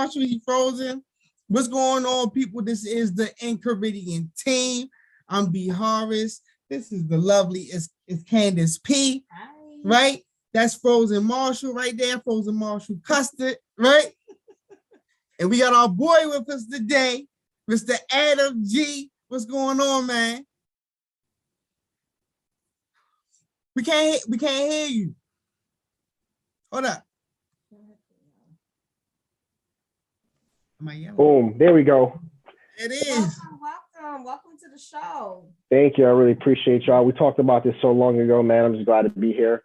Marshall. He's frozen. What's going on, people? This is the theenchiridionteam team. I'm B. Horace. This is the lovely, it's Candace P. Hi. Right? That's Frozen Marshall right there. Frozen Marshall Custard, right? And we got our boy with us today, Mr. Adam G. What's going on, man? We can't hear you. Hold up. Boom, there we go. It is. Welcome to the show. Thank you. I really appreciate y'all. We talked about this so long ago, man. I'm just glad to be here.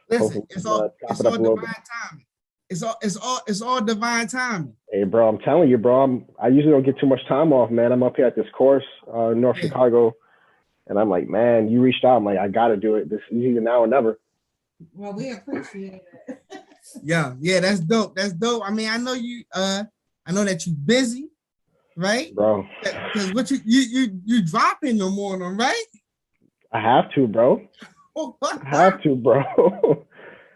Listen, it's all divine timing. It's all divine timing. Hey, bro, I'm telling you, bro. I usually don't get too much time off, man. I'm up here at this course, North Chicago, and I'm like, man, you reached out. I'm like, I gotta do it. This is either now or never. Well, we appreciate it. yeah, that's dope. That's dope. I mean, I know you. I know that you're busy, right, bro? Because what you drop in the morning, right? I have to, bro. I have to, bro.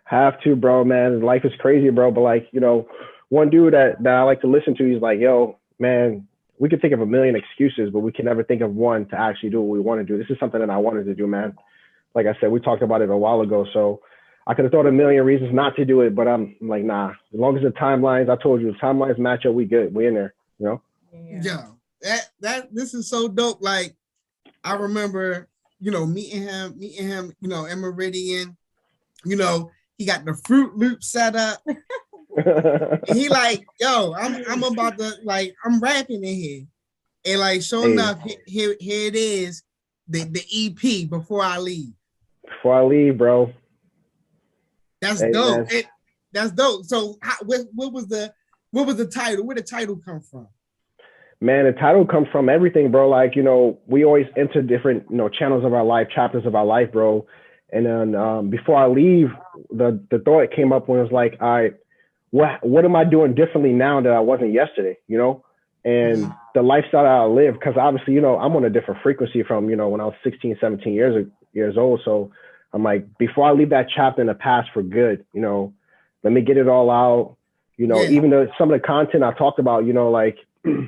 Have to, bro, man. Life is crazy, bro. But like, you know, one dude that I like to listen to, he's like, yo, man, we could think of a million excuses, but we can never think of one to actually do what we want to do. This is something that I wanted to do, man. Like I said, we talked about it a while ago. So I could have thought a million reasons not to do it, but I'm like, nah, as long as the timelines, I told you, the timelines match up, we good. We in there, you know? Yeah. This is so dope. Like, I remember, you know, meeting him, you know, in Meridian, you know, he got the Fruit Loop set up. And he like, yo, I'm about to, like, I'm rapping in here. And like, sure enough, here it is, the EP, Before I Leave. Before I Leave, bro. That's dope. That's dope. So what was the title? Where the title come from? Man, the title comes from everything, bro. Like, you know, we always enter different, you know, channels of our life, chapters of our life, bro. And then Before I Leave, the thought came up when it was like, all right, what am I doing differently now that I wasn't yesterday, you know? And the lifestyle that I live, because obviously, you know, I'm on a different frequency from, you know, when I was 16, 17 years old. So I'm like, before I leave that chapter in the past for good, you know, let me get it all out. You know, even though some of the content I talked about, you know, like, you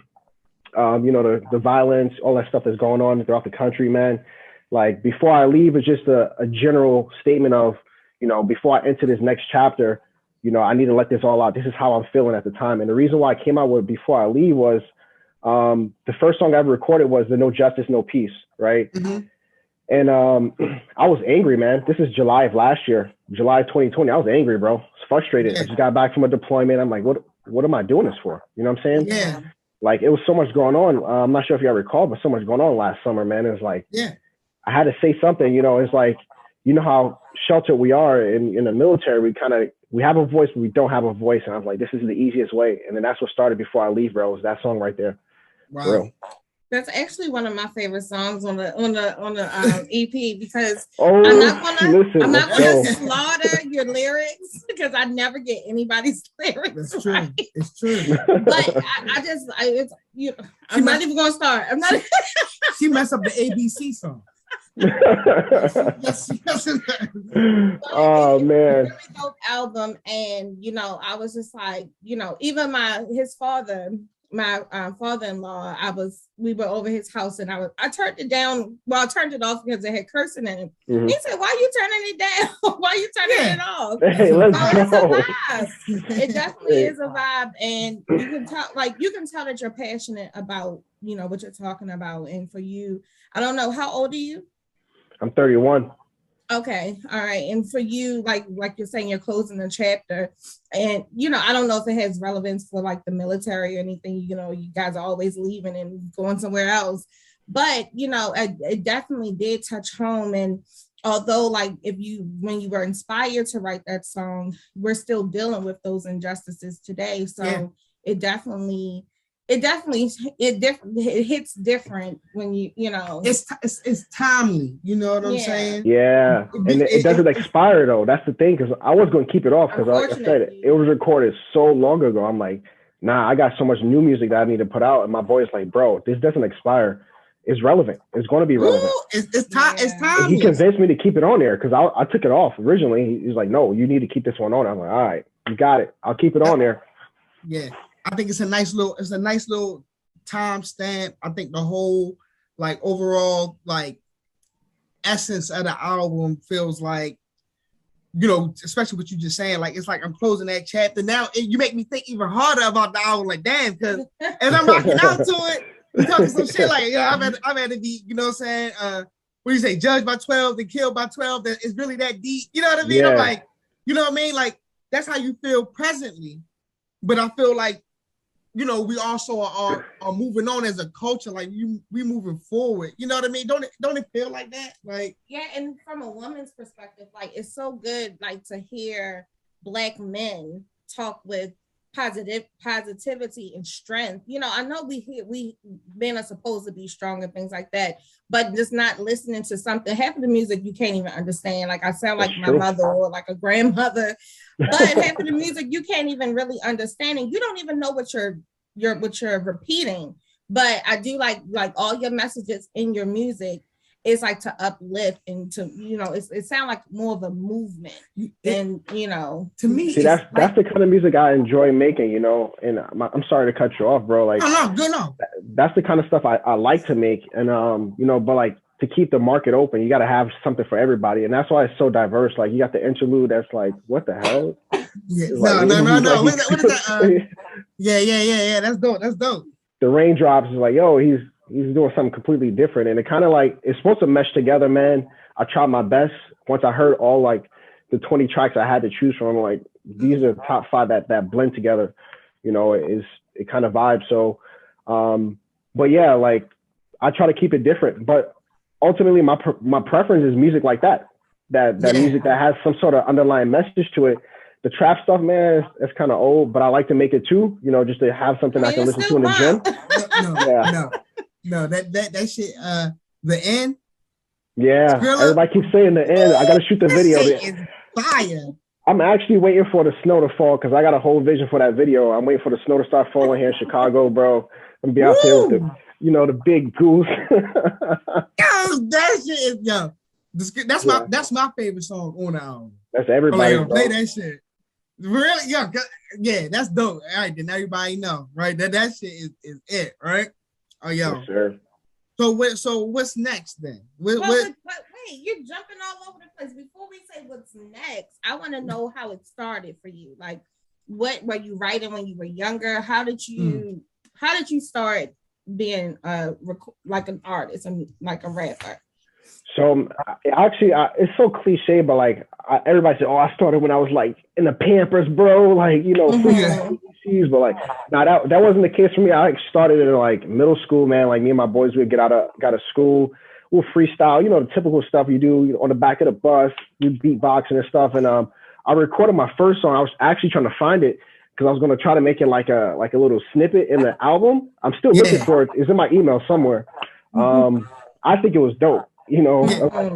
know, the violence, all that stuff that's going on throughout the country, man. Like, Before I Leave is just a general statement of, you know, before I enter this next chapter, you know, I need to let this all out. This is how I'm feeling at the time. And the reason why I came out with Before I Leave was the first song I ever recorded was the No Justice, No Peace, right? Mm-hmm. And I was angry, man. This is July of last year, July 2020. I was angry, bro. I was frustrated. I just got back from a deployment. I'm like, what am I doing this for? You know what I'm saying? Yeah. Like, it was so much going on. I'm not sure if y'all recall, but so much going on last summer, man. It was like, I had to say something, you know. It's like, you know how sheltered we are in the military. We have a voice, but we don't have a voice. And I was like, this is the easiest way. And then that's what started Before I Leave, bro. It was that song right there. Wow. Real. That's actually one of my favorite songs on the EP because I'm not gonna slaughter your lyrics because I never get anybody's lyrics. That's true. Right. It's true. But I'm not even gonna start. I'm not. She messed up the ABC song. Oh man, really dope album, and you know, I was just like, you know, even my father-in-law, we were over his house and I turned it down. Well, I turned it off because it had cursing in it. Mm-hmm. He said, "Why are you turning it down? Why are you turning it off?" Hey, let's go. It's a vibe. It definitely is a vibe, and you can tell that you're passionate about, you know, what you're talking about. And for you, I don't know, how old are you? I'm 31. Okay. All right. And for you, like you're saying, you're closing the chapter, and, you know, I don't know if it has relevance for like the military or anything, you know, you guys are always leaving and going somewhere else, but, you know, it definitely did touch home. And although like when you were inspired to write that song, we're still dealing with those injustices today. So it definitely hits different when you know it's timely, you know what I'm saying? Yeah. And it doesn't expire though. That's the thing, because I was going to keep it off because like I said, it was recorded so long ago. I'm like, nah, I got so much new music that I need to put out, and my boy is like, bro, this doesn't expire. It's relevant. It's going to be relevant. Ooh, it's timeless. He convinced me to keep it on there because I took it off originally. He's like, no, you need to keep this one on. I'm like, all right, you got it. I'll keep it on there. Yeah. I think it's a nice little time stamp. I think the whole like overall like essence of the album feels like, you know, especially what you just saying, like it's like I'm closing that chapter now. You make me think even harder about the album, like damn, because as I'm rocking out to it, you talking some shit like, yeah, I've had to be, you know what I'm saying? What do you say, judged by 12 and killed by 12? That it's really that deep. You know what I mean? Yeah. I'm like, you know what I mean? Like that's how you feel presently. But I feel like, you know, we also are moving on as a culture. Like we moving forward. You know what I mean? Don't it feel like that? Like yeah, and from a woman's perspective, like it's so good, like to hear Black men talk with positivity and strength. You know, I know we men are supposed to be strong and things like that, but just not listening to something. Half of the music you can't even understand. Like I sound like my mother or like a grandmother, but half of the music you can't even really understand, and you don't even know what you're repeating. But I do like all your messages in your music is like to uplift and to, you know, it sounds like more of a movement than, you know. To me, see, that's the kind of music I enjoy making, you know. And I'm sorry to cut you off, bro. Like, no. That's the kind of stuff I like to make, and you know, but like to keep the market open, you got to have something for everybody, and that's why it's so diverse. Like you got the interlude that's like, what the hell? Yeah, like, no. What is that? Yeah. That's dope. The raindrops is like, yo, he's doing something completely different, and it kind of like it's supposed to mesh together, man. I tried my best. Once I heard all like the 20 tracks I had to choose from, I'm like, these are the top 5 that blend together. You know, it kind of vibes. So, but yeah, like I try to keep it different, but ultimately my preference is music like that music that has some sort of underlying message to it. The trap stuff, man, it's kind of old, but I like to make it too, you know, just to have something I can listen to in the gym. No, that shit, the end. Yeah, Skrilla, everybody keeps saying the end. I got to shoot the video. Is fire. I'm actually waiting for the snow to fall because I got a whole vision for that video. I'm waiting for the snow to start falling here in Chicago, bro. I'm be out there with the, you know, the big goose. That shit is that's my favorite song on the album. That's everybody. Like, play that shit. Really? Yeah, that's dope. All right, then everybody know, right? That shit is it, right? Oh, yo. Yes, sir. So what's next then? But wait, you're jumping all over the place. Before we say what's next, I want to know how it started for you. Like, what were you writing when you were younger? How did you start being like an artist and like a rapper? So actually, it's so cliche, but like everybody said, "Oh, I started when I was like in the Pampers, bro." Like, you know, but like, nah, that wasn't the case for me. I started in like middle school, man. Like me and my boys would get out of school, we'll freestyle, you know, the typical stuff you do on the back of the bus, you beatboxing and stuff. And I recorded my first song. I was actually trying to find it because I was going to try to make it like a little snippet in the album. I'm still looking for it. It's in my email somewhere. I think it was dope. You know,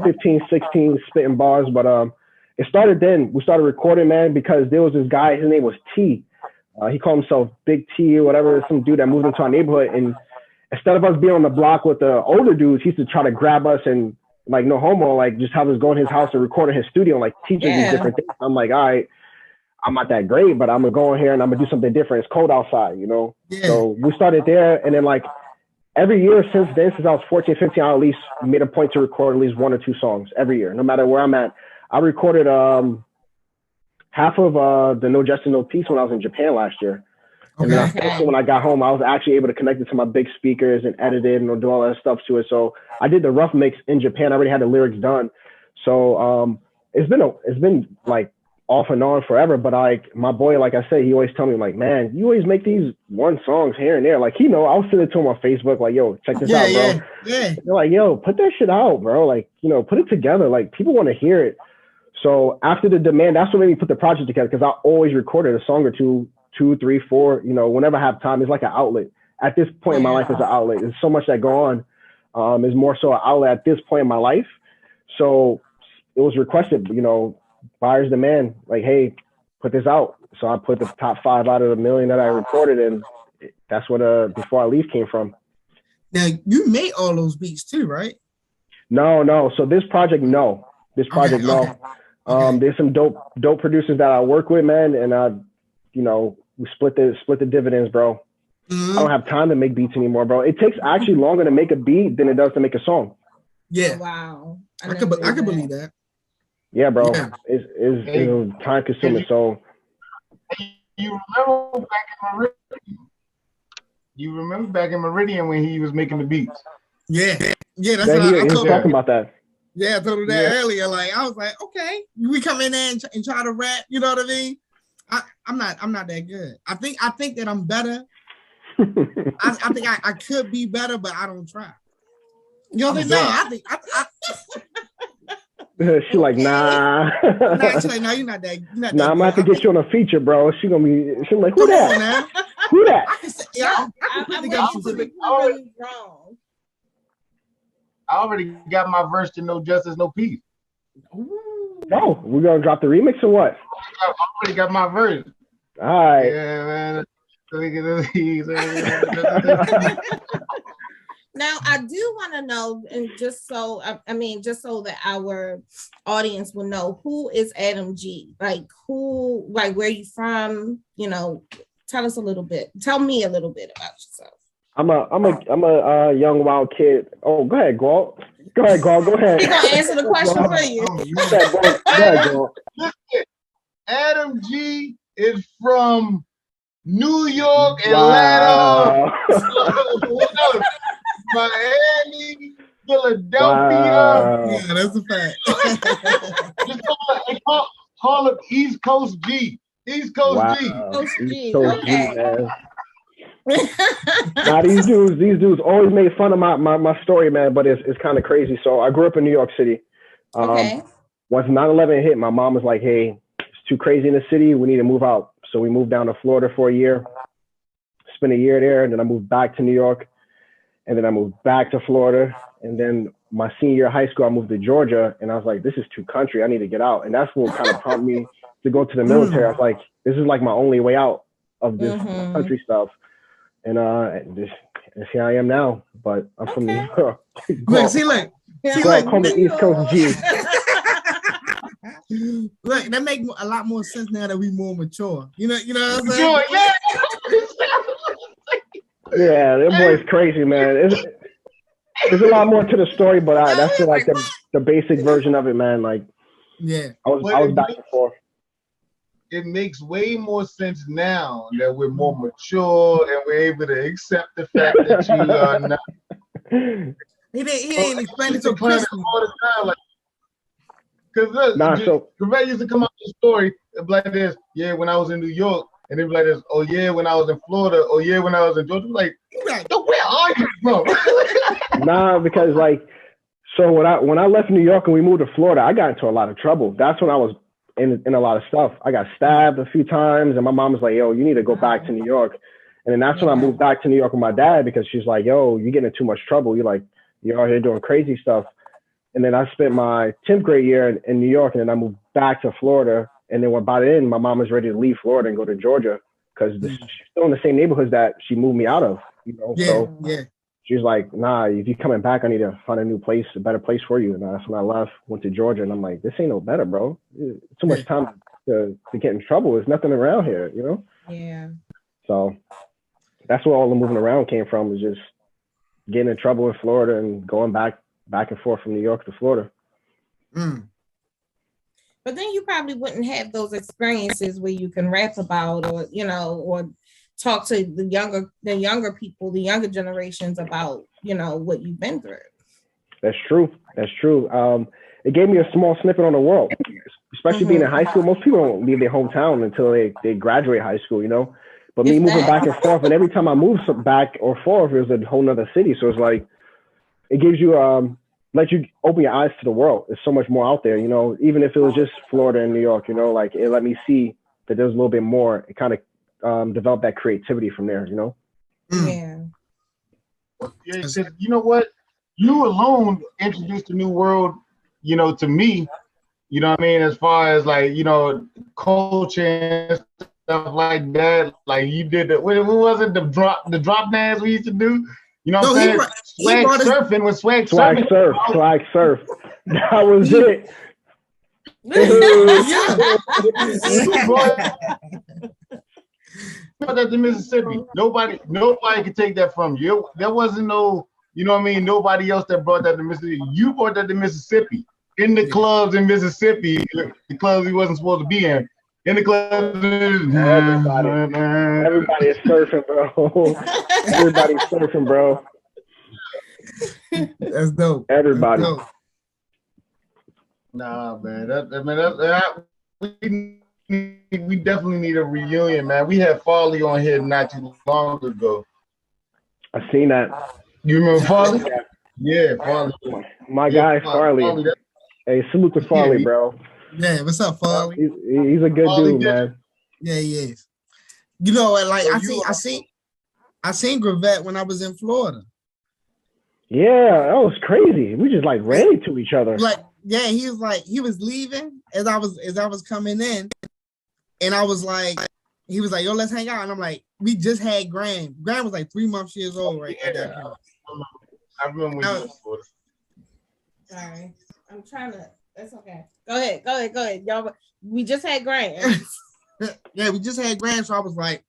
15, 16 spitting bars, but it started then. We started recording, man, because there was this guy, his name was T. He called himself Big T or whatever, some dude that moved into our neighborhood. And instead of us being on the block with the older dudes, he used to try to grab us and like no homo, like just have us go in his house and record in his studio and like teach us these different things. I'm like, all right, I'm not that great, but I'm gonna go in here and I'm gonna do something different. It's cold outside, you know? Yeah. So we started there, and then like every year since then, since I was 14, 15, I at least made a point to record at least 1 or 2 songs every year, no matter where I'm at. I recorded half of the No Justice, No Peace when I was in Japan last year. And then also when I got home, I was actually able to connect it to my big speakers and edit it and do all that stuff to it. So I did the rough mix in Japan. I already had the lyrics done. So it's been like off and on forever. But like my boy, like I said, he always tell me like, man, you always make these one songs here and there. Like, you know, I'll send it to him on Facebook. Like, yo, check this out, bro. Yeah. They're like, yo, put that shit out, bro. Like, you know, put it together. Like people want to hear it. So after the demand, that's what made me put the project together, because I always recorded a song or two, 3, 4, you know, whenever I have time. It's like an outlet. At this point in my life, it's an outlet. There's so much that go on. It's more so an outlet at this point in my life. So it was requested, you know, buyer's demand, like, hey, put this out. So I put the top 5 out of the million that I recorded, and that's what Before I Leave came from. Now, you made all those beats too, right? No. So this project, no. Okay. There's some dope producers that I work with, man, and you know, We split the dividends, bro. Mm-hmm. I don't have time to make beats anymore, bro. It takes actually longer to make a beat than it does to make a song. Yeah. Oh, wow. I could believe that. Yeah, bro. Yeah. It's time consuming. So you remember back in Meridian when he was making the beats? Yeah. Yeah, that's that what I he was told talking him. about that. Yeah, I told him that earlier. Like, I was like, okay, we come in there and try to rap, you know what I mean? I'm not that good. I think that I'm better. I think I could be better, but I don't try. You know what I think? She like, nah. Nah, she's like, no, you're not that. Nah, I'm gonna have to get you on a feature, bro. She's like, who that? Who that? I already got my verse to No Justice, No Peace. Oh, we're gonna drop the remix or what? I already got my verse. All right. Yeah, man. Now, I do want to know, and just so that our audience will know, who is Adam G? Like, where you from? You know, tell us a little bit. Tell me a little bit about yourself. I'm a young wild kid. Oh, go ahead, Glocks. Go ahead. He's gonna answer the question for you. Go ahead, Glocks. Listen, Adam G is from New York, Atlanta, Miami, Philadelphia. Wow. Yeah, that's a fact. Just call it East Coast G. East Coast G. East Coast G, man. Now these dudes always made fun of my story, man, but it's kind of crazy. So I grew up in New York City. Okay. Once 9/11 hit, my mom was like, hey, it's too crazy in the city. We need to move out. So we moved down to Florida for a year, spent a year there, and then I moved back to New York, and then I moved back to Florida. And then my senior year of high school, I moved to Georgia, and I was like, this is too country. I need to get out. And that's what kind of prompted me to go to the military. I was like, this is like my only way out of this country stuff. And here I am now, but I'm from New York. Call me East Coast G. Look, that makes a lot more sense now that we more mature. You know what I'm saying? Yeah, that boy's crazy, man. There's a lot more to the story, but that's like the basic version of it, man. Like, yeah, I was back and forth. It makes way more sense now that we're more mature and we're able to accept the fact that you are not. He didn't explain it so clearly all the time, like. Because look, Ray used to come up with a story like this. Yeah, when I was in New York, and they'd be like this. Oh yeah, when I was in Florida. Oh yeah, when I was in Georgia. Like, where are you from? Nah, because like, so when I left New York and we moved to Florida, I got into a lot of trouble. That's when I was in a lot of stuff. I got stabbed a few times, and my mom was like, "Yo, you need to go back to New York." And then that's when I moved back to New York with my dad, because she's like, "Yo, you're getting in too much trouble. You're out here doing crazy stuff." And then I spent my 10th grade year in New York, and then I moved back to Florida. And then by then, my mom was ready to leave Florida and go to Georgia, because she's still in the same neighborhoods that she moved me out of. So she's like, "Nah, if you're coming back, I need to find a new place, a better place for you." And that's when I left, went to Georgia, and I'm like, this ain't no better, bro. It's too much time to get in trouble. There's nothing around here, Yeah. So that's where all the moving around came from, is just getting in trouble in Florida and going back and forth from New York to Florida. But then you probably wouldn't have those experiences where you can rap about, or or talk to the younger people, the younger generations about what you've been through. That's true. It gave me a small snippet on the world, especially being in high school. Most people don't leave their hometown until they graduate high school, But me moving back and forth, and every time I moved back or forth, it was a whole nother city. So it's like, it gives you let you open your eyes to the world. There's so much more out there, even if it was just Florida and New York, like, it let me see that there's a little bit more. It kind of developed that creativity from there, Yeah. Yeah, because you know what? You alone introduced a new world, to me, what I mean, as far as like, culture and stuff like that. Like, you did what was it? The drop dance we used to do? You know what I'm saying? Swag surfing with swag surfing. Swag surf. That was it. brought that to Mississippi. Nobody could take that from you. There wasn't no, you know what I mean, nobody else that brought that to Mississippi. You brought that to Mississippi. In the clubs in Mississippi, the clubs he wasn't supposed to be in the clubs. Everybody is surfing, bro. Everybody's surfing, bro. That's dope. Everybody. That's dope. Nah, man. We definitely need a reunion, man. We had Farley on here not too long ago. I seen that. You remember Farley? Yeah, Farley. My guy, Farley. Hey, salute to Farley, bro. Yeah, what's up, Farley? He's a good dude, man. Yeah, he is. You know what? Like I seen Gravette when I was in Florida. Yeah, that was crazy. We just like ran into each other. Like, yeah, he was leaving as I was coming in, and I was like, he was like, yo, let's hang out. And I'm like, we just had Graham. Graham was like 3 months years old, right? At that point. I remember when you was in Florida. Sorry. I'm trying to. That's okay. Go ahead. Y'all, we just had Grant. Yeah, we just had Grant. So I was like,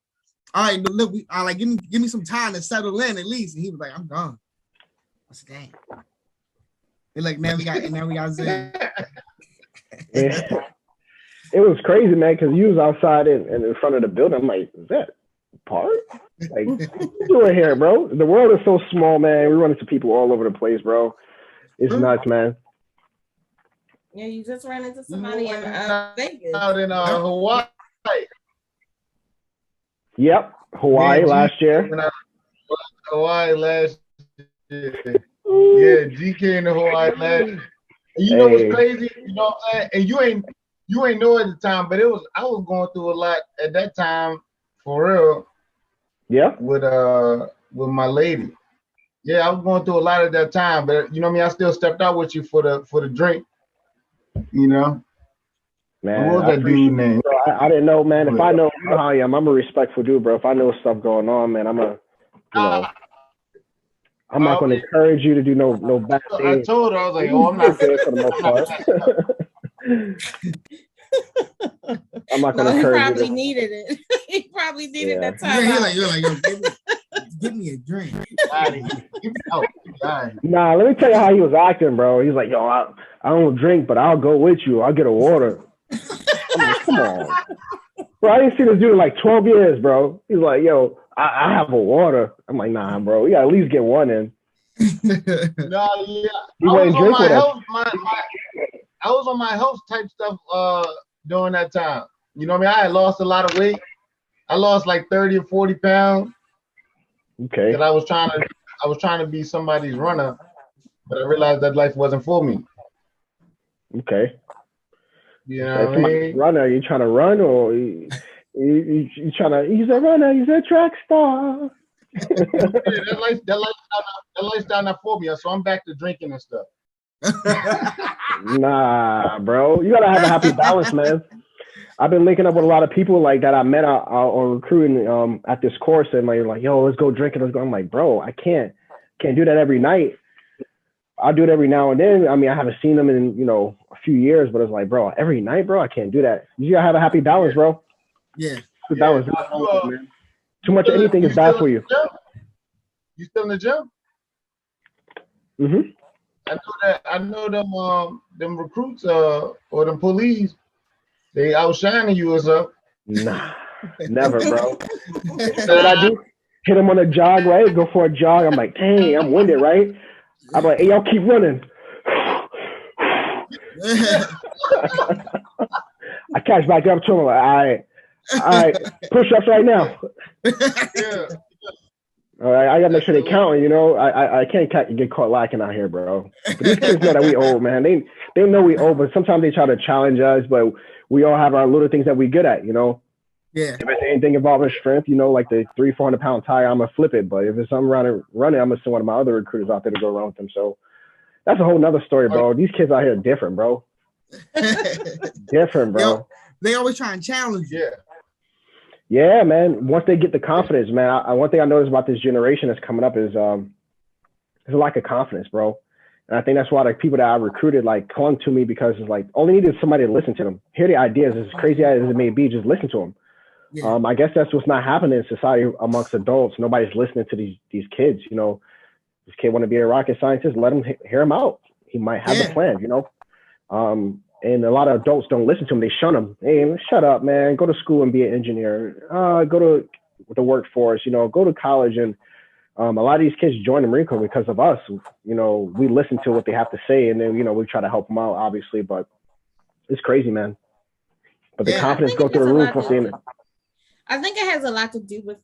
all right, look, I like give me some time to settle in at least. And he was like, I'm gone. I said, dang. They're like, now we got Zay. Yeah. It was crazy, man, because you was outside and in front of the building. I'm like, is that part? Like, what you doing here, bro? The world is so small, man. We run into people all over the place, bro. It's nuts, man. Yeah, you just ran into somebody in Vegas. Out in Hawaii. Yep, Hawaii last year. Hawaii last year. Yeah, G came to Hawaii last year. And you know what's crazy? You know what I'm saying? And you ain't know at the time, but I was going through a lot at that time, for real. Yeah. With my lady. Yeah, I was going through a lot at that time, but you know what I mean? I still stepped out with you for the drink. You know? Man, what was that dude's name? Bro, I didn't know, man. If I know how I am, I'm a respectful dude, bro. If I know stuff going on, man, I'm not going to encourage you to do no bad things. I told her, I was like, oh, I'm not good for the most part. I'm not going to encourage you. He probably needed it. He probably needed that time. Yeah, you're like, yo, give me a drink. Nah, let me tell you how he was acting, bro. He's like, yo, I don't drink, but I'll go with you. I'll get a water. I'm like, come on. Bro, I didn't see this dude in like 12 years, bro. He's like, yo, I have a water. I'm like, nah, bro. We got to at least get one in. Nah, yeah. He went and drink with us. I was on my health type stuff during that time. You know what I mean? I had lost a lot of weight. I lost like 30 or 40 pounds. Okay. And I was trying to be somebody's runner, but I realized that life wasn't for me. Okay. You know what I mean? Runner, you trying to run or you trying to? He's a runner. He's a track star. that lifestyle not for me. So I'm back to drinking and stuff. Nah, bro. You gotta have a happy balance, man. I've been linking up with a lot of people like that I met on recruiting at this course, and like, yo, let's go drinking. Let's go. I'm like, bro, I can't do that every night. I'll do it every now and then. I mean, I haven't seen them in a few years, but it's like, bro, every night, bro, I can't do that. You gotta have a happy balance, bro. Yeah. Balance, man. Too much of anything is bad for you. You still in the gym? Mm-hmm. I know them recruits or them police. They outshining you or something. Nah, never, bro. So what I do? Hit them on a jog, right? Go for a jog. I'm like, dang, I'm winded, right? I'm like, hey, y'all keep running. I catch back up to him like, all right, push-ups right now. Yeah. All right, I gotta make sure they count. I can't get caught lacking out here, bro. But these kids know that we old, man. They know we old, but sometimes they try to challenge us. But we all have our little things that we good at, Yeah. If it's anything involving strength, like the 300-400 pound tire, I'm gonna flip it. But if it's something around running, I'm gonna send one of my other recruiters out there to go around with them. So that's a whole nother story, bro. These kids out here are different, bro. Different, bro. They always try and challenge you. Yeah, man. Once they get the confidence, man. One thing I noticed about this generation that's coming up is there's a lack of confidence, bro. And I think that's why like people that I recruited like clung to me because it's like all they needed is somebody to listen to them, hear the ideas, as crazy as it may be, just listen to them. I guess that's what's not happening in society amongst adults. Nobody's listening to these kids. You know, this kid want to be a rocket scientist. Let him hear him out. He might have a plan. You know, and a lot of adults don't listen to him. They shun him. Hey, shut up, man. Go to school and be an engineer. Go to the workforce. You know, go to college. And a lot of these kids join the Marine Corps because of us. You know, we listen to what they have to say, and then we try to help them out, obviously. But it's crazy, man. But the confidence go through the roof within it. I think it has a lot to do with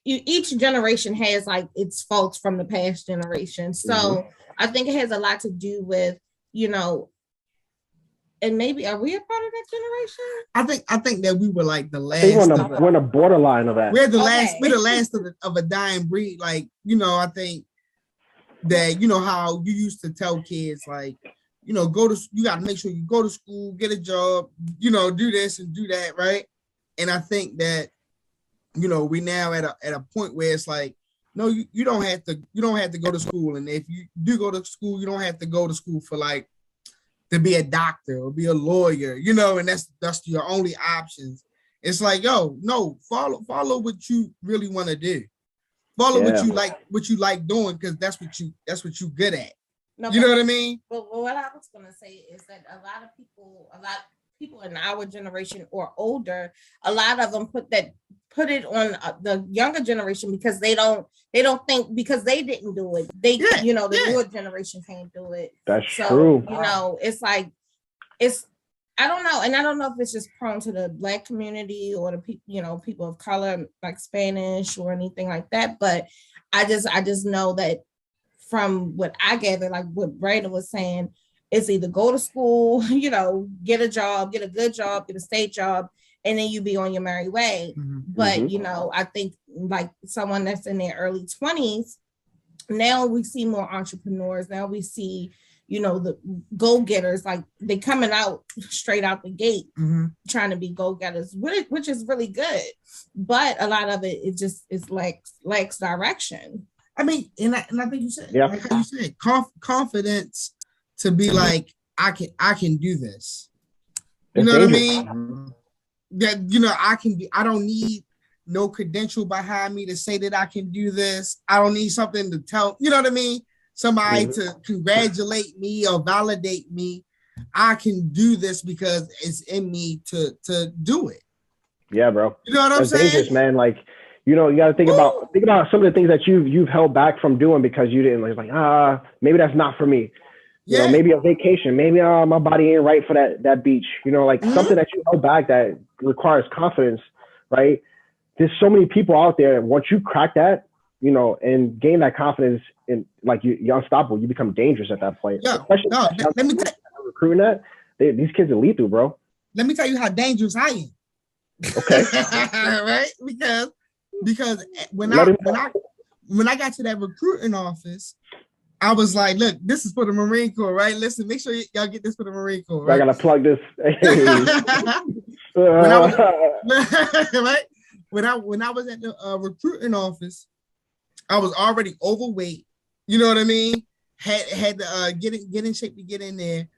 each generation has its faults from the past generation. So I think it has a lot to do with, and maybe are we a part of that generation? I think that we were like the last. We're on the borderline of that. We're the last. We're the last of a dying breed. I think that how you used to tell kids you got to make sure you go to school, get a job, do this and do that, right? And I think that, we now at a point where it's no, you don't have to go to school. And if you do go to school, you don't have to go to school for to be a doctor or be a lawyer, and that's your only options. It's no, follow what you really want to do. Follow what you like doing, because that's what you good at. No, you know what I mean? But what I was gonna say is that a lot of people in our generation or older, a lot of them put it on the younger generation because they don't think, because they didn't do it. The newer generation can't do it. That's true. It's I don't know, and I don't know if it's just prone to the Black community or the people of color, like Spanish or anything like that. But I just know that from what I gather, like what Brandon was saying, it's either go to school, get a job, get a good job, get a state job, and then you be on your merry way. Mm-hmm. But, I think like someone that's in their early 20s, now we see more entrepreneurs. Now we see, the go-getters, like they coming out straight out the gate, trying to be go-getters, which is really good. But a lot of it lacks direction. I mean, and I think you said, like how you said, confidence to be like, I can do this. You know what I mean? That, I don't need no credential behind me to say that I can do this. I don't need something to tell, you know what I mean? Somebody to congratulate me or validate me. I can do this because it's in me to do it. Yeah, bro. You know what I'm saying? Dangerous, man. You got to think about some of the things that you've held back from doing because you didn't maybe that's not for me. Maybe a vacation, maybe my body ain't right for that beach. Something that you held back that requires confidence, right? There's so many people out there. Once you crack that, and gain that confidence, and you're unstoppable, you become dangerous at that point. Yeah, especially let me recruiting that. These kids are lethal, bro. Let me tell you how dangerous I am. Okay, right? Because when I got to that recruiting office, I was like, look, this is for the Marine Corps, right? Listen, make sure y'all get this for the Marine Corps, right? I gotta plug this. Right? When I was at the recruiting office, I was already overweight. You know what I mean? Had to get in shape to get in there.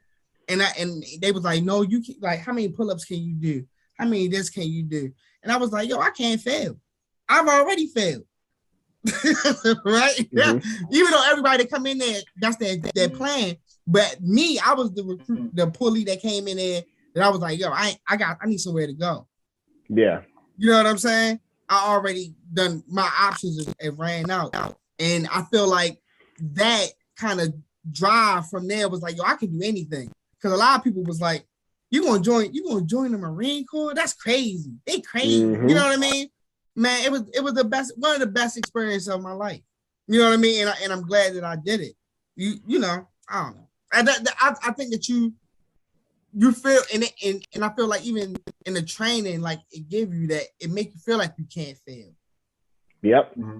And they was like, no, you can, how many pull-ups can you do? How many this can you do? And I was like, yo, I can't fail. I've already failed. Right? Mm-hmm. Yeah. Even though everybody come in there, that's their plan. But me, I was the pulley that came in there that I was like, yo, I need somewhere to go. Yeah. You know what I'm saying? I already done my options and ran out. And I feel like that kind of drive from there was like, yo, I can do anything. Because a lot of people was like, you gonna join the Marine Corps? That's crazy. They crazy. Mm-hmm. You know what I mean? Man, it was the best, one of the best experiences of my life. You know what I mean? And I'm glad that I did it. You know, I don't know. I think that you feel and I feel like even in the training, like it give you that, it make you feel like you can't fail. Yep. Mm-hmm.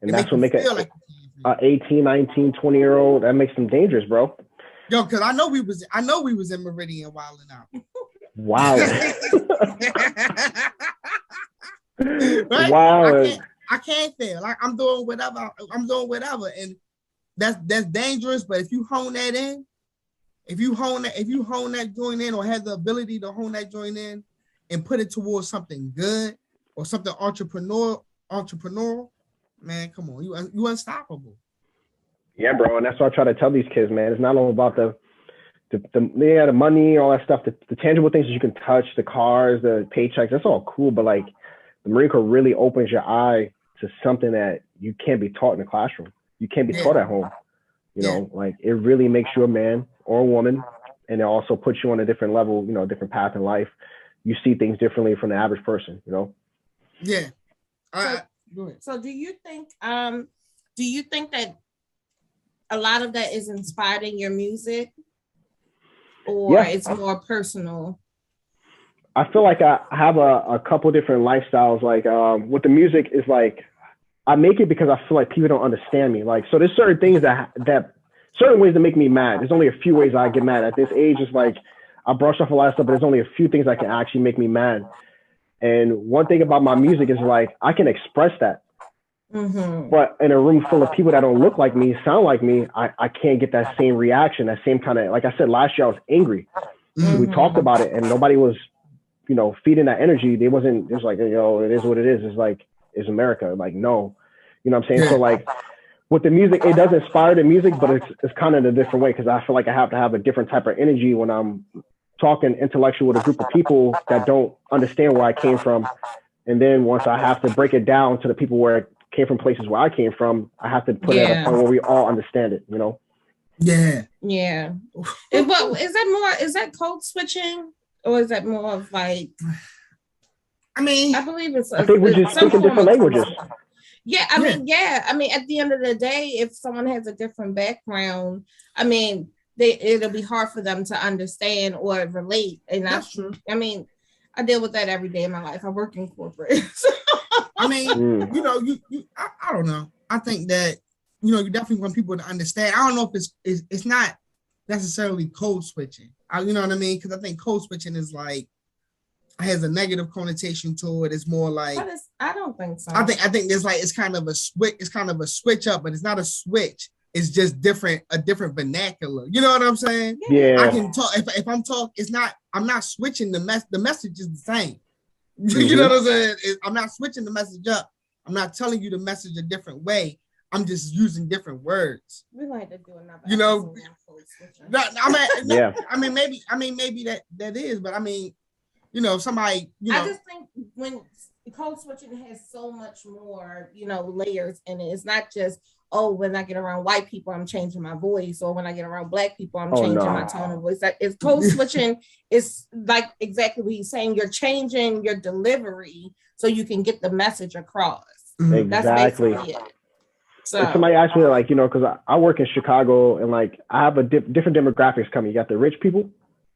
And that's what make a 18, 19, 20-year-old, that makes them dangerous, bro. Yo, because I know we was in Meridian wilding out. Wow. Right? Wow. I can't fail. Like I'm doing whatever, and that's dangerous. But if you hone that in, if you hone that joint in, or have the ability to hone that joint in, and put it towards something good or something entrepreneurial, man, come on, you unstoppable. Yeah, bro, and that's what I try to tell these kids, man. It's not all about the money, all that stuff, the tangible things that you can touch, the cars, the paychecks. That's all cool, but like the Marine Corps really opens your eye to something that you can't be taught in the classroom. You can't be taught at home. You know, like it really makes you a man or a woman, and it also puts you on a different level, you know, a different path in life. You see things differently from the average person, you know? Yeah. So do you think that a lot of that is inspired in your music, or it's more personal? I feel like I have a couple different lifestyles. Like with the music is like, I make it because I feel like people don't understand me. Like, so there's certain things that certain ways that make me mad. There's only a few ways I get mad. At this age, it's like I brush off a lot of stuff, but there's only a few things that can actually make me mad. And one thing about my music is like I can express that. Mm-hmm. But in a room full of people that don't look like me, sound like me, I can't get that same reaction, that same kind of, like I said, last year I was angry. Mm-hmm. We talked about it and nobody was, you know, feeding that energy. It was like, yo, it is what it is. It's like, it's America. Like, no, you know what I'm saying? So like with the music, it does inspire the music, but it's kind of in a different way. Cause I feel like I have to have a different type of energy when I'm talking intellectual with a group of people that don't understand where I came from. And then once I have to break it down to the people where it came from, places where I came from, I have to put it at a point where we all understand it, you know? Yeah. But is that code switching, or is that more of like, I believe I think we're just speaking different languages. I mean, at the end of the day, if someone has a different background, I mean, it'll be hard for them to understand or relate. And that's true. I mean, I deal with that every day in my life. I work in corporate. I mean, you know, I don't know. I think that, you know, you definitely want people to understand. I don't know if it's not necessarily code switching. You know what I mean? Because I think code switching is like, has a negative connotation to it. It's more like, I don't think so. I think there's like, it's kind of a switch up, but it's not a switch. It's just a different vernacular. You know what I'm saying? Yeah. I can talk, if I'm talking, I'm not switching the message is the same. You know what I'm saying? I'm not switching the message up. I'm not telling you the message a different way. I'm just using different words. We like to do another. You know, I mean, maybe that is, but I mean, you know, somebody, you know. I just think when code switching has so much more, you know, layers in it. It's not just, oh, when I get around white people, I'm changing my voice, or when I get around black people, I'm changing my tone of voice. That is code switching. Is like exactly what he's saying. You're changing your delivery so you can get the message across. Exactly. That's basically it. So and somebody asked me, like, you know, because I work in Chicago, and like I have a different demographics coming. You got the rich people,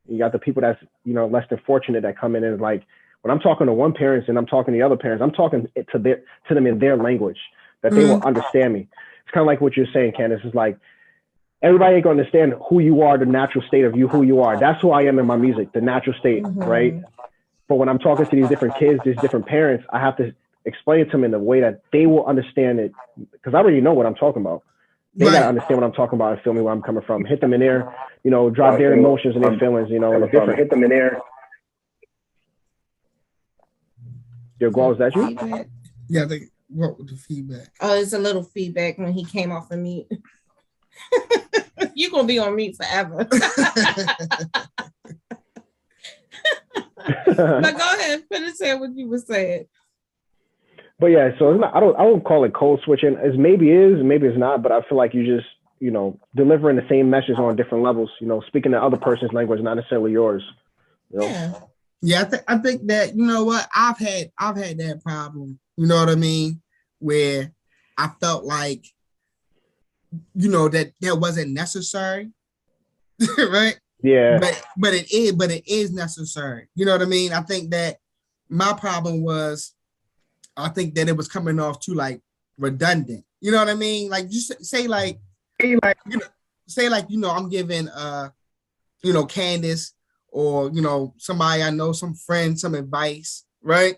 you got the people that's, you know, less than fortunate that come in, and like when I'm talking to one parent and I'm talking to the other parents, I'm talking to them in their language that they will understand me. It's kind of like what you're saying, Candace. It's like everybody ain't gonna understand who you are, the natural state of you, who you are. That's who I am in my music, the natural state, right? But when I'm talking to these different kids, these different parents, I have to explain it to them in a way that they will understand it, because I already know what I'm talking about. They gotta understand what I'm talking about and feel me where I'm coming from. Hit them in there, you know, drop their emotions and their feelings, you know, it's different. Hit them in there. Yo, Gwa, is that you? Yeah, I think what was the feedback? Oh, it's a little feedback when he came off of mute. You're gonna be on mute forever. But go ahead, finish saying what you were saying. But yeah, so it's not, I don't call it code switching. As maybe is, maybe it's not, but I feel like you just, you know, delivering the same message on different levels, you know, speaking the other person's language, not necessarily yours. You know? Yeah, I think that, you know what, I've had that problem, you know what I mean, where I felt like, you know, that wasn't necessary, right? Yeah. But it is necessary. You know what I mean? I think that my problem was, I think that it was coming off too like redundant. You know what I mean? Like just say like you know, I'm giving you know, Candace or, you know, somebody I know, some friend, some advice, right?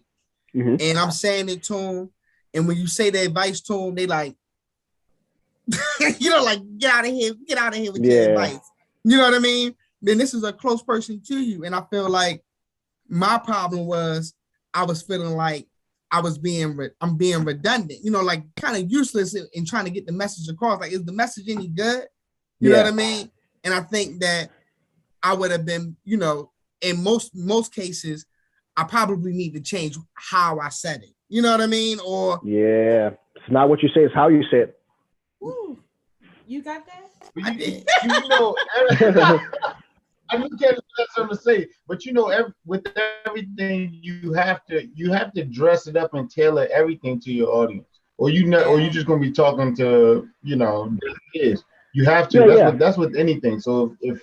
And I'm saying it to them, and when you say the advice to them, they like, you know, like get out of here with your advice. You know what I mean? Then this is a close person to you, and I feel like, my problem was I was feeling like I'm being redundant, you know, like kind of useless in trying to get the message across. Like, is the message any good? You know what I mean? And I think that I would have been, you know, in most cases, I probably need to change how I said it. You know what I mean? Or it's not what you say, it's how you say it. Ooh, you got that? I did. You know, I knew Kevin had something to say, but you know, with everything, you have to dress it up and tailor everything to your audience, or you're just gonna be talking to, you know, kids. You have to. That's with anything. So if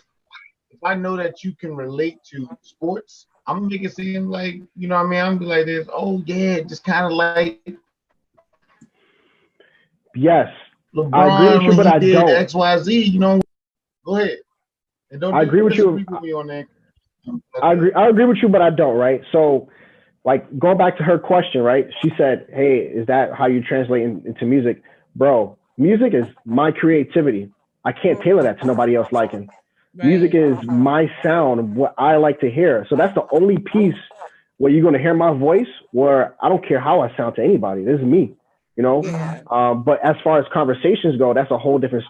I know that you can relate to sports, I'm gonna make it seem like, you know what I mean? I'm gonna be like this. Oh yeah, just kind of like. Yes, LeBron, I agree with you, but I don't. X, Y, Z. You know, go ahead. And don't I agree with you. With me on that. I agree with you, but I don't, right? So, like, going back to her question, right? She said, hey, is that how you translate into music? Bro, music is my creativity. I can't tailor that to nobody else liking. Right. Music is my sound, what I like to hear. So that's the only piece where you're going to hear my voice, where I don't care how I sound to anybody. This is me, you know? Yeah. But as far as conversations go, that's a whole different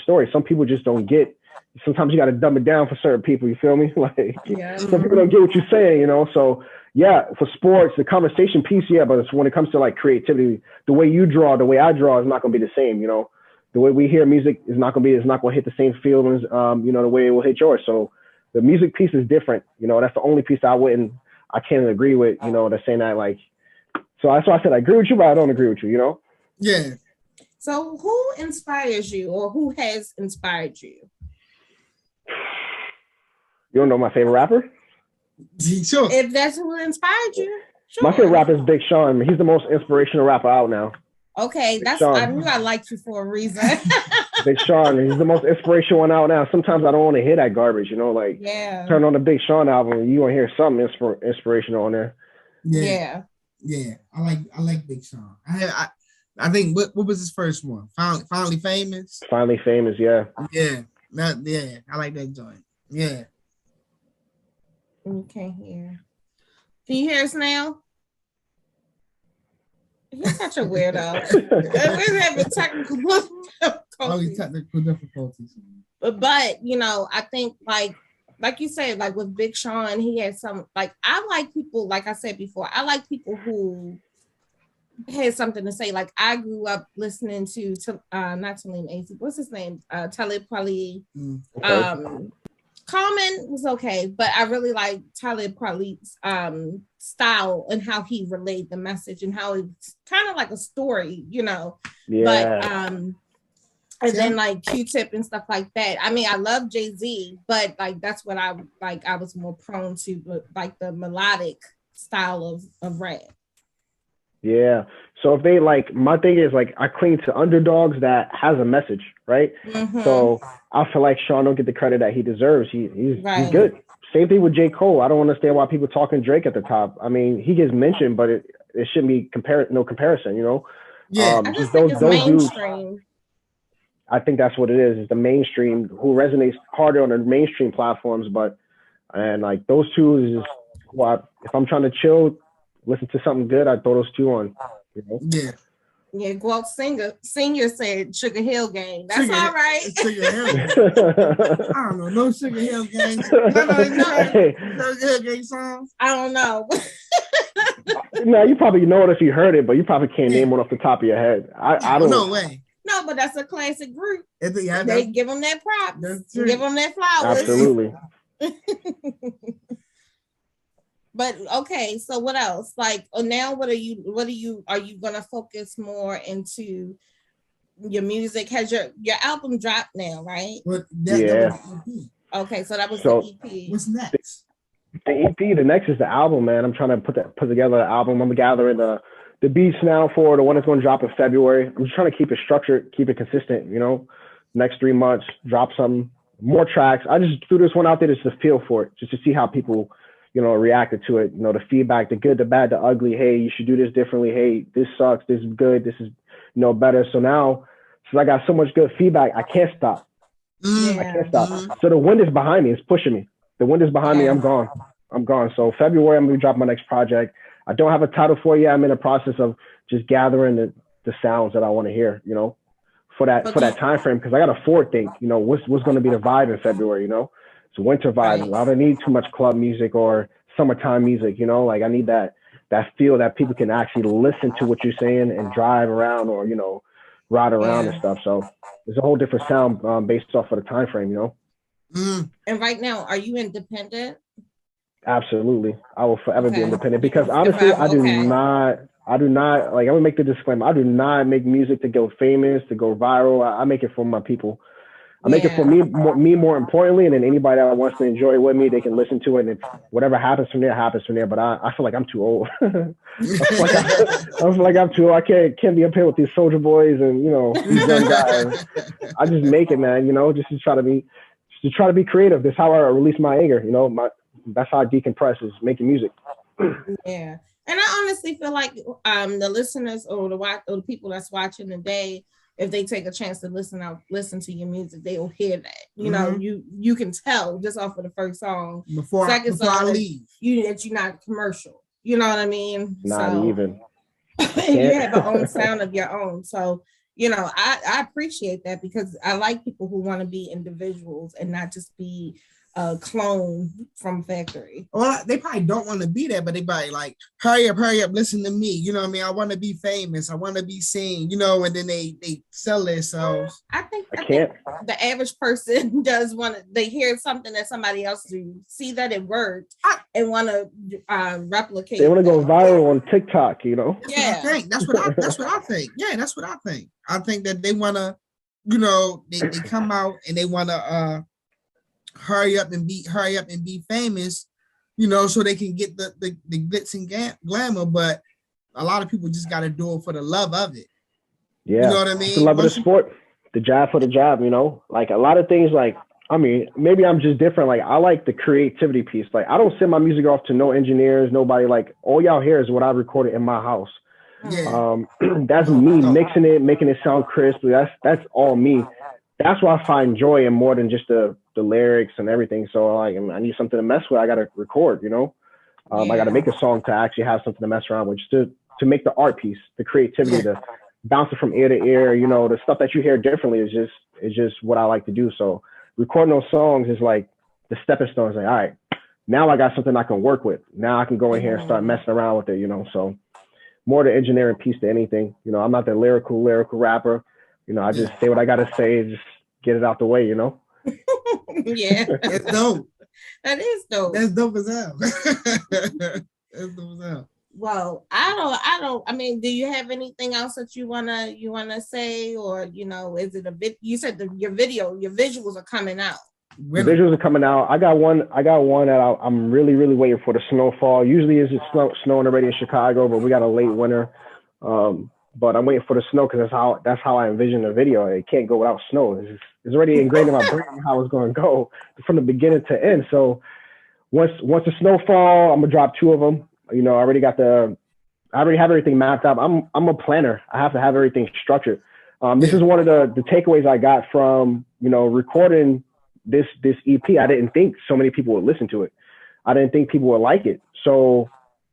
story. Some people just don't get. Sometimes you got to dumb it down for certain people. You feel me? Like, some people don't get what you're saying, you know? So yeah, for sports, the conversation piece, yeah, but it's when it comes to like creativity, the way you draw, the way I draw is not going to be the same, you know? The way we hear music is not going to hit the same feelings, you know, the way it will hit yours. So the music piece is different, you know? That's the only piece I can't agree with, you know, that's saying that, like, so that's why I said I agree with you, but I don't agree with you, you know? Yeah. So who inspires you, or who has inspired you? You don't know my favorite rapper? Sure. If that's who inspired you, sure. My favorite rapper is Big Sean. He's the most inspirational rapper out now. Okay, I knew I liked you for a reason. Big Sean, he's the most inspirational one out now. Sometimes I don't want to hear that garbage, you know, like turn on the Big Sean album, you want to hear something inspirational on there. Yeah. I like Big Sean. I think what was his first one? Finally Famous. Finally Famous, yeah. Yeah, I like that joint. Yeah. You can't hear. Can you hear us now? He's such a weirdo. We're having technical difficulties. But you know, I think like you said, like with Big Sean, he had some, like, I like people, like I said before, I like people who had something to say. Like, I grew up listening to not Talib AC, what's his name? Talib Kweli. Okay. Common was okay, but I really like Talib Kweli's style and how he relayed the message and how it's kind of like a story, you know. Yeah. But and then like Q-Tip and stuff like that. I mean, I love Jay-Z, but like that's what I was more prone to, like the melodic style of rap. Yeah. So if they, like, my thing is, like, I cling to underdogs that has a message, right? Mm-hmm. So I feel like Sean don't get the credit that he deserves. He's good. Same thing with J. Cole. I don't understand why people talking Drake at the top. I mean, he gets mentioned, but it shouldn't be no comparison, you know? Yeah. I just think it's mainstream. Dudes, I think that's what it is. It's the mainstream who resonates harder on the mainstream platforms, and like those two is just why, if I'm trying to chill, listen to something good, I throw those two on. You know? Yeah. Yeah, Glocks Senior said Sugar Hill Gang. That's all right. Sugar Hill Gang. I don't know. No Sugar Hill Gang. Sugar Hill Gang songs. I don't know. No, you probably know it if you heard it, but you probably can't name one off the top of your head. I don't. No way. No, but that's a classic group. They give them that props. Give them that flowers. Absolutely. But okay, so what else? Like, now are you gonna focus more into your music? Has your album dropped now, right? Yeah. Okay, so that was the EP. What's next? The EP, the next is the album, man. I'm trying to put together an album. I'm gathering the beats now for the one that's going to drop in February. I'm just trying to keep it structured, keep it consistent, you know. Next 3 months, drop some more tracks. I just threw this one out there just to feel for it, just to see how people, you know, reacted to it. You know, the feedback, the good, the bad, the ugly. Hey, you should do this differently. Hey, this sucks. This is good. This is, you know, better. So now, since I got so much good feedback, I can't stop. I can't stop. So the wind is behind me. It's pushing me. The wind is behind me. I'm gone. I'm gone. So February, I'm gonna drop my next project. I don't have a title for it yet. I'm in the process of just gathering the sounds that I want to hear, for that time frame, because I got to forward think, what's going to be the vibe in February, it's a winter vibe. Right. I don't need too much club music or summertime music, like I need that feel that people can actually listen to what you're saying and drive around or ride around and stuff. So there's a whole different sound based off of the time frame, Mm. And right now, are you independent? Absolutely. I will forever be independent because honestly, I do not, like, I'm gonna make the disclaimer. I do not make music to go famous, to go viral. I make it for my people. I make it for me more importantly, and then anybody that wants to enjoy it with me, they can listen to it, and if whatever happens from there, happens from there. But I feel like I'm too old. I feel like I'm too old. I can't be up here with these soldier boys and these young guys. I just make it, man. Just to try to be creative. That's how I release my anger. That's how I decompress, is making music. Yeah. And I honestly feel like the listeners or the people that's watching today, if they take a chance to listen to your music, they will hear that. You can tell just off of the first song. Before I leave. That you're not commercial. You know what I mean? Not even. You have an own sound of your own. So, I appreciate that because I like people who want to be individuals and not just be a clone from factory. Well, they probably don't want to be there, but they probably like, hurry up, listen to me. You know what I mean? I want to be famous. I want to be seen, and then they sell themselves. I think the average person does want to, they hear something that somebody else do, see that it worked and want to replicate. They want to go viral on TikTok, Yeah. That's what I think. Yeah, that's what I think. I think that they want to, they come out and they want to hurry up and be famous, so they can get the glitz and glamour. But a lot of people just got to do it for the love of it. Yeah, you know what I mean? The love of the sport, the job for the job. Like a lot of things. Like, I mean, maybe I'm just different. Like, I like the creativity piece. Like, I don't send my music off to no engineers, nobody. Like, all y'all hear is what I recorded in my house. Yeah. That's me mixing it, making it sound crisp. That's all me. That's why I find joy in more than just the lyrics and everything. So like, I need something to mess with. I got to record, I got to make a song to actually have something to mess around with, just to make the art piece, the creativity, to bounce it from ear to ear. The stuff that you hear differently is just what I like to do. So recording those songs is like the stepping stones. Like, all right, now I got something I can work with. Now I can go in here and start messing around with it, so more the engineering piece to anything. I'm not the lyrical rapper. I just say what I got to say, just get it out the way, Yeah. That's dope. That is dope. That's dope as hell. That's dope as hell. Well, I mean, do you have anything else that you wanna say, or is it a bit? You said your visuals are coming out. The visuals are coming out. I got one that I'm really, really waiting for, the snowfall. Usually it's snowing already in Chicago, but we got a late winter. But I'm waiting for the snow because that's how I envision the video. It can't go without snow. It's already ingrained in my brain how it's going to go from the beginning to end. So once the snow fall, I'm gonna drop 2 of them. I already have everything mapped out. I'm a planner. I have to have everything structured. This is one of the takeaways I got from recording this EP. I didn't think so many people would listen to it. I didn't think people would like it. So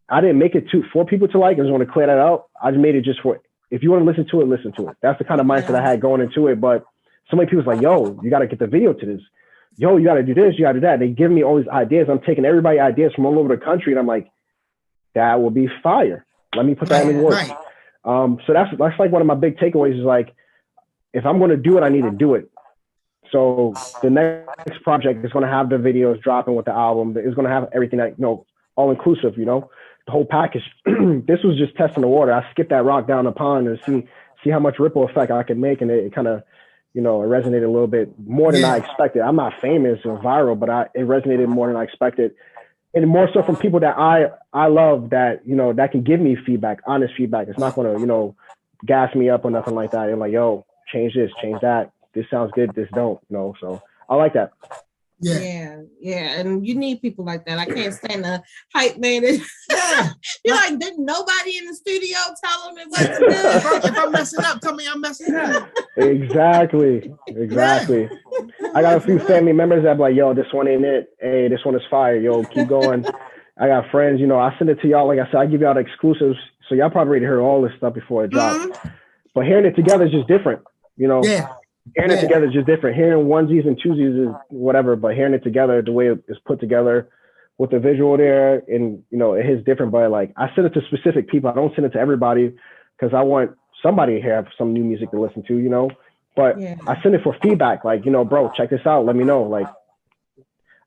I didn't make it for people to like. I just want to clear that out. I just made it just for, if you want to listen to it, listen to it. That's the kind of mindset I had going into it. But so many people's like, yo, you got to get the video to this. Yo, you got to do this, you got to do that. They give me all these ideas. I'm taking everybody ideas from all over the country. And I'm like, that will be fire. Let me put that in work. Right. So that's like one of my big takeaways is like, if I'm going to do it, I need to do it. So the next project is going to have the videos dropping with the album. It's going to have everything that, all inclusive, the whole package. This was just testing the water. I skipped that rock down the pond and see how much ripple effect I could make. And it kind of, it resonated a little bit more than I expected. I'm not famous or viral, but it resonated more than I expected. And more so from people that I love that, that can give me feedback, honest feedback. It's not going to, gas me up or nothing like that. They're like, yo, change this, change that. This sounds good. This don't, so I like that. Yeah, and you need people like that. I can't stand the hype man. You're like, didn't nobody in the studio tell him it wasn't good? If I'm messing up, tell me I'm messing up. Exactly. Yeah. I got a few family members that be like, yo, this one ain't it. Hey, this one is fire. Yo, keep going. I got friends, you know, I send it to y'all. Like I said, I give y'all the exclusives. So y'all probably already heard all this stuff before it drops. But hearing it together is just different, you know? Hearing it together is just different. Hearing onesies and twosies is whatever, but hearing it together, the way it's put together with the visual there, and you know, it is different. But like, I send it to specific people. I don't send it to everybody because I want somebody to have some new music to listen to, you know. But I send it for feedback. Like, you know, bro, check this out. Let me know. Like,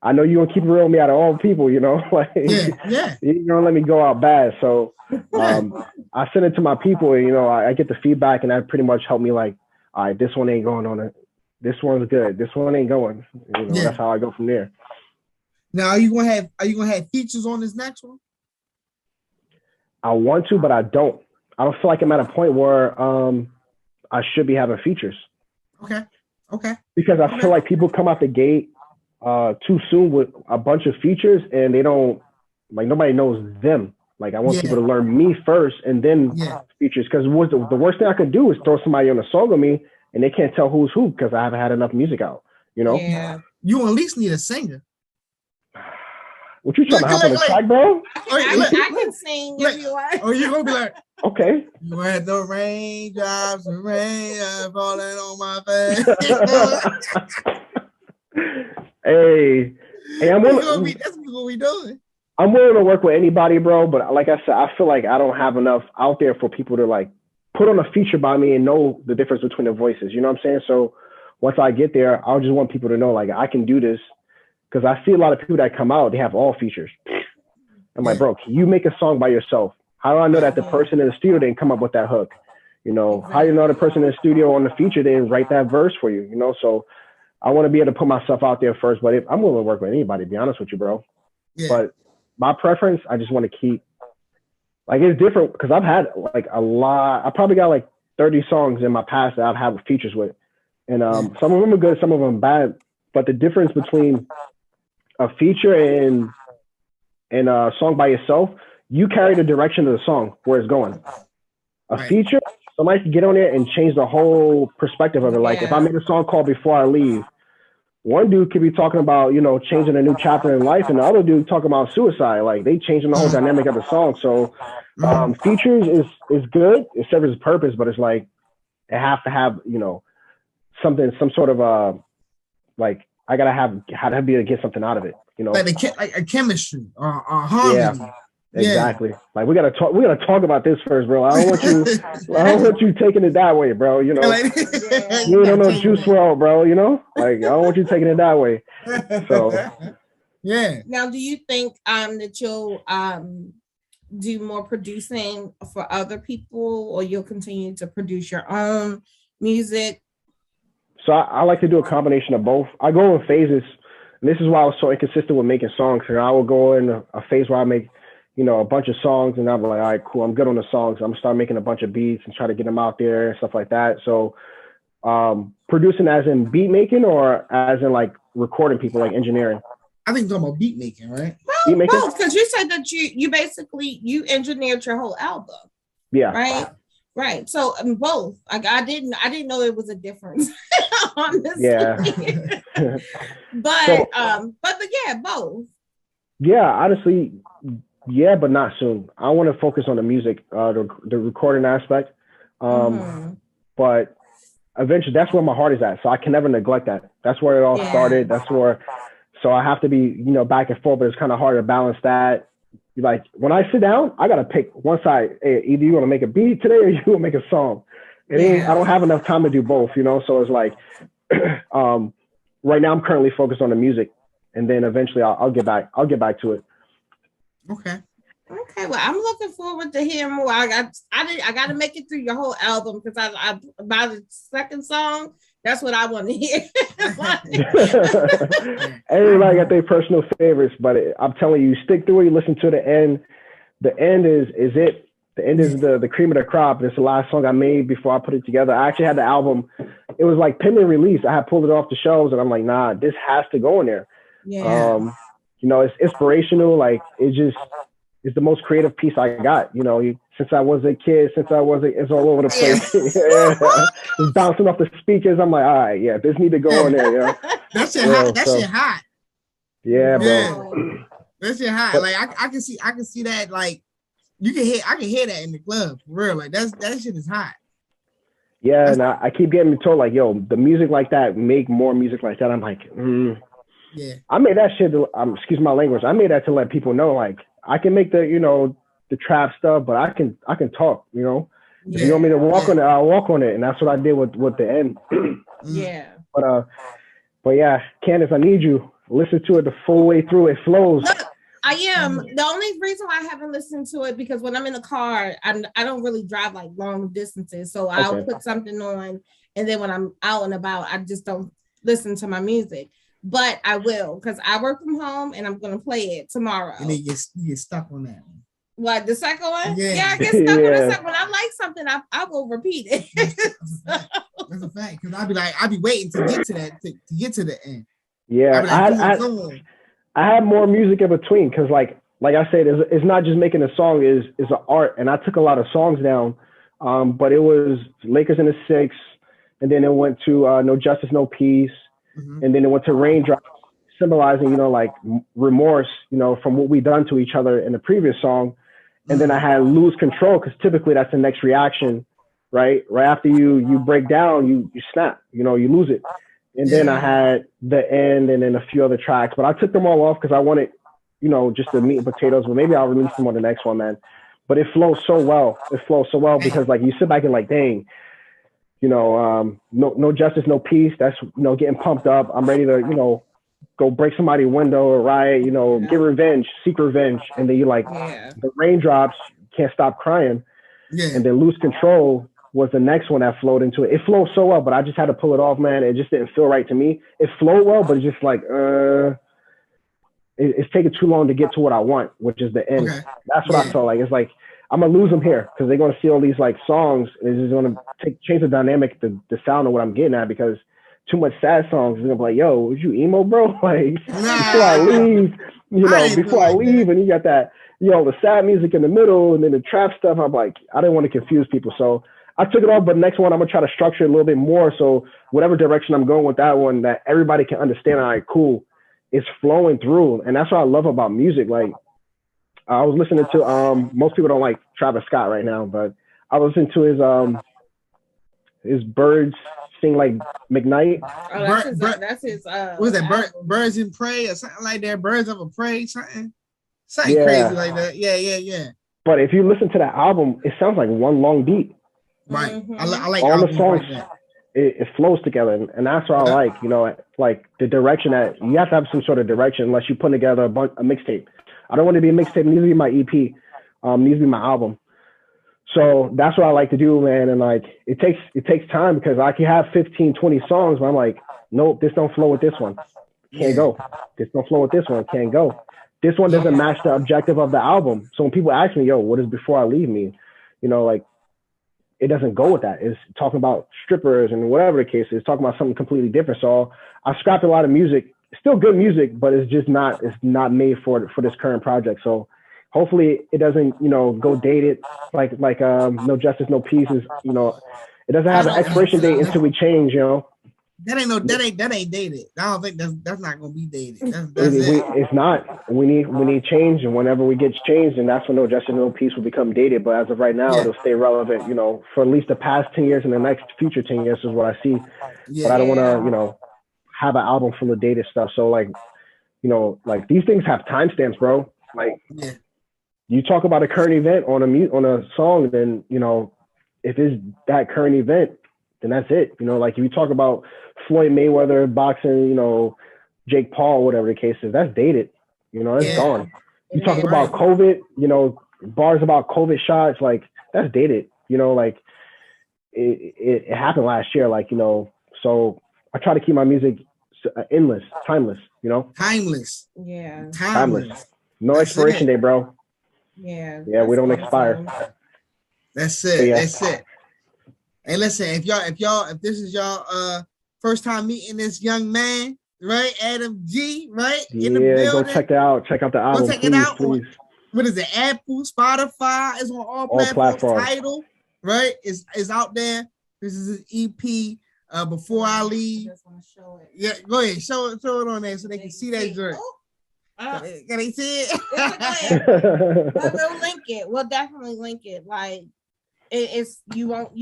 I know you gonna keep it real with me out of all people, you know. Like, you don't let me go out bad. So I send it to my people, and you know, I get the feedback, and that pretty much helped me like, all right, this one ain't going on it. This one's good. This one ain't going. You know, that's how I go from there. Now, are you gonna have features on this next one? I want to, but I don't. I don't feel like I'm at a point where I should be having features. Okay. Because I feel like people come out the gate too soon with a bunch of features, and they don't, like, nobody knows them. Like, I want people to learn me first and then features. Because the worst thing I could do is throw somebody on a song of me and they can't tell who's who because I haven't had enough music out, you know? Yeah. You at least need a singer. What you trying to hop on the track, bro? I can sing if you want. Or you gonna be like, okay. You had the raindrops and rain falling on my face. Hey, I'm willing. That's what we doing. I'm willing to work with anybody, bro. But like I said, I feel like I don't have enough out there for people to like put on a feature by me and know the difference between the voices. You know what I'm saying? So once I get there, I'll just want people to know like I can do this, because I see a lot of people that come out, they have all features. I'm like, bro, can you make a song by yourself? How do I know that the person in the studio didn't come up with that hook? You know, how do you know the person in the studio on the feature didn't write that verse for you? You know, so I want to be able to put myself out there first. But I'm willing to work with anybody, to be honest with you, bro. But my preference, I just want to keep, like, it's different because I've had like a lot. I probably got like 30 songs in my past that I've had features with. And some of them are good, some of them bad. But the difference between a feature and a song by yourself, you carry the direction of the song, where it's going. A feature, somebody can get on there and change the whole perspective of it. Like if I make a song called Before I Leave, one dude could be talking about, you know, changing a new chapter in life, and the other dude talking about suicide. Like they changing the whole dynamic of the song. So features is good. It serves its purpose, but it's like it has to have, you know, something, some sort of like I gotta be able to get something out of it. You know, like a chemistry or harmony. Yeah. Exactly. Like we gotta talk about this first, bro. I don't want you taking it that way, bro. You know, you don't know Juice WRLD, bro. You know, like I don't want you taking it that way. So Now, do you think that you'll do more producing for other people, or you'll continue to produce your own music? So I like to do a combination of both. I go in phases, and this is why I was so inconsistent with making songs. And I will go in a phase where I make, you know, a bunch of songs, and I'm like, all right, cool, I'm good on the songs. I'm gonna start making a bunch of beats and try to get them out there and stuff like that. So producing as in beat making, or as in like recording people, like engineering? I think you're talking about beat making, right? Well, both, because you said that you basically engineered your whole album. Yeah. Right. So both. Like I didn't know it was a difference. Honestly. Yeah. but yeah, both. Yeah, honestly, yeah, but not soon. I want to focus on the music, the recording aspect. But eventually, that's where my heart is at. So I can never neglect that. That's where it all started. That's where. So I have to be, you know, back and forth, but it's kind of hard to balance that. Like when I sit down, I gotta pick one side. Hey, either you want to make a beat today, or you want to make a song. I don't have enough time to do both, you know. So it's like, right now I'm currently focused on the music, and then eventually I'll get back to it. Okay. Well, I'm looking forward to hearing more. I got to make it through your whole album, because I by the second song, that's what I want to hear. Everybody got their personal favorites, but I'm telling you, stick through it. You listen to the end. The end is it. The end is the cream of the crop. It's the last song I made before I put it together. I actually had the album. It was like pending release. I had pulled it off the shelves, and I'm like, nah, this has to go in there. Yeah. You know, it's inspirational. Like it's the most creative piece I got. You know, since I was a kid, it's all over the place. Yeah. It's bouncing off the speakers. I'm like, all right, yeah, this need to go on there. You know, that shit hot. That shit hot. Yeah, bro. Yeah. That shit hot. But, like I can see that. Like I can hear that in the club for real. Like that shit is hot. Yeah, and I keep getting told like, yo, the music like that, make more music like that. I'm like, yeah. I made that shit. Excuse my language. I made that to let people know, like, I can make the, you know, the trap stuff, but I can talk. You know, if you want me to walk on it, I'll walk on it, and that's what I did with the end. Yeah. But yeah, Candace, I need you. Listen to it the full way through. It flows. Look, I am. The only reason why I haven't listened to it because when I'm in the car, I don't really drive like long distances. So I'll put something on, and then when I'm out and about, I just don't listen to my music. But I will because I work from home and I'm gonna play it tomorrow. And then you get stuck on that one. What, the second one? Yeah, I get stuck on the second one. I like something, I will repeat it. That's a fact. Because I'll be waiting to get to that to get to the end. Yeah, I had more music in between because like I said, it's not just making a song, is an art. And I took a lot of songs down, but it was Lakers in the 6, and then it went to No Justice, No Peace, and then it went to Raindrops, symbolizing, you know, like remorse, you know, from what we done to each other in the previous song. And then I had Lose Control because typically that's the next reaction, right? Right after you break down, you snap, you know, you lose it. And then I had The End and then a few other tracks, but I took them all off because I wanted, you know, just the meat and potatoes, but maybe I'll release them on the next one, man. But it flows so well. Because like you sit back and like, dang, you know, no Justice, No Peace. That's, you know, getting pumped up. I'm ready to, you know, go break somebody's window or riot, you know, get revenge, seek revenge. And then you like the Raindrops, Can't Stop Crying. Yeah. And then Lose Control was the next one that flowed into it. It flowed so well, but I just had to pull it off, man. It just didn't feel right to me. It flowed well, but it's just like, it's taking too long to get to what I want, which is the end. Okay. That's what I felt like. It's like, I'm gonna lose them here because they're gonna see all these like songs. And it's just gonna change the dynamic, the sound of what I'm getting at, because too much sad songs is gonna be like, yo, was you emo, bro? Like before I leave, you know, before I leave, and you got that, you know, the sad music in the middle and then the trap stuff. I'm like, I didn't want to confuse people, so I took it off. But next one, I'm gonna try to structure it a little bit more, so whatever direction I'm going with that one, that everybody can understand. All right, cool, it's flowing through, and that's what I love about music. Like I was listening to most people don't like Travis Scott right now, but I was listening to his Birds Sing Like McKnight. Oh, that's his what was that? Birds in Prey or something like that. Birds of a Prey, something crazy like that. Yeah. But if you listen to that album, it sounds like one long beat. Right. Mm-hmm. I like all the songs. Like it flows together, and that's what I like. You know, like the direction that you have to have some sort of direction, unless you put together a mixtape. I don't want to be a mixtape. It needs to be my EP. Needs to be my album. So that's what I like to do, man. And like, it takes time because I can have 15, 20 songs, but I'm like, nope, this don't flow with this one. Can't go. This don't flow with this one. Can't go. This one doesn't match the objective of the album. So when people ask me, yo, what is Before I Leave mean? You know, like, it doesn't go with that. It's talking about strippers and whatever the case is, talking about something completely different. So I scrapped a lot of music. Still good music, but it's not made for this current project. So hopefully it doesn't, you know, go dated like No Justice, No Peace is, you know, it doesn't have an expiration date until we change, you know. That ain't dated. I don't think that's not gonna be dated. It's not. We need change, and whenever we get changed, and that's when No Justice, No Peace will become dated. But as of right now, it'll stay relevant, you know, for at least the past 10 years and the next future 10 years is what I see. But I don't want to, you know, have an album full of dated stuff. So like, you know, like these things have timestamps, bro. Like you talk about a current event on a song, then, you know, if it's that current event, then that's it. You know, like if you talk about Floyd Mayweather boxing, you know, Jake Paul, whatever the case is, that's dated. You know, that's gone. You talk about COVID, you know, bars about COVID shots, like that's dated. You know, like it happened last year, like, you know, so I try to keep my music endless, timeless, you know? Timeless. Yeah. Timeless. No expiration date, bro. Yeah. Yeah, we don't expire. That's it. That's it. Hey, listen, if this is y'all first time meeting this young man, right? Adam G, right? Yeah, In the building. go check that out. Check out the album, check please, it out. please. What is it? Apple, Spotify. It's on all platforms. Tidal, right? It's out there. This is his EP. Before I leave. I just want to show it. Yeah, go ahead. Show it on there so they can see that joint. Can they see it? We'll link it. We'll definitely link it. Like it's you won't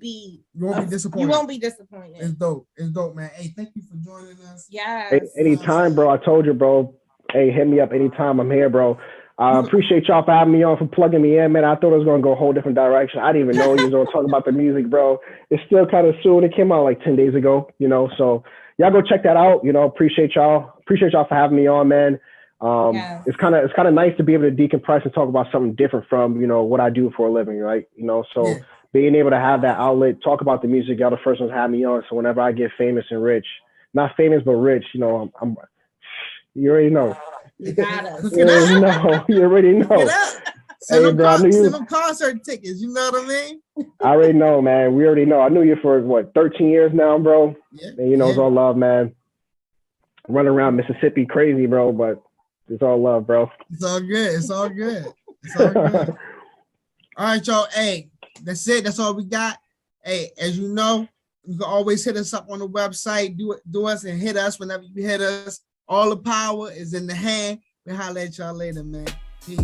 be disappointed. You won't be disappointed. It's dope. It's dope, man. Hey, thank you for joining us. Yes. Anytime, bro. I told you, bro. Hey, hit me up anytime. I'm here, bro. I appreciate y'all for having me on, for plugging me in, man. I thought it was going to go a whole different direction. I didn't even know you was going to talk about the music, bro. It's still kind of soon. It came out like 10 days ago, you know, so y'all go check that out. You know, appreciate y'all for having me on, man. It's kind of nice to be able to decompress and talk about something different from, you know, what I do for a living, right? You know, so being able to have that outlet, talk about the music, y'all the first ones have me on. So whenever I get famous and rich, not famous, but rich, you know, you already know. You got us. You already know. Send them concert tickets. You know what I mean? I already know, man. We already know. I knew you for what, 13 years now, bro. Yeah. And you know, it's all love, man. Running around Mississippi crazy, bro, but it's all love, bro. It's all good. It's all good. It's all good. All right, y'all. Hey, that's it. That's all we got. Hey, as you know, you can always hit us up on the website. Do us and hit us whenever you hit us. All the power is in the hand. We'll holler at y'all later, man. Peace.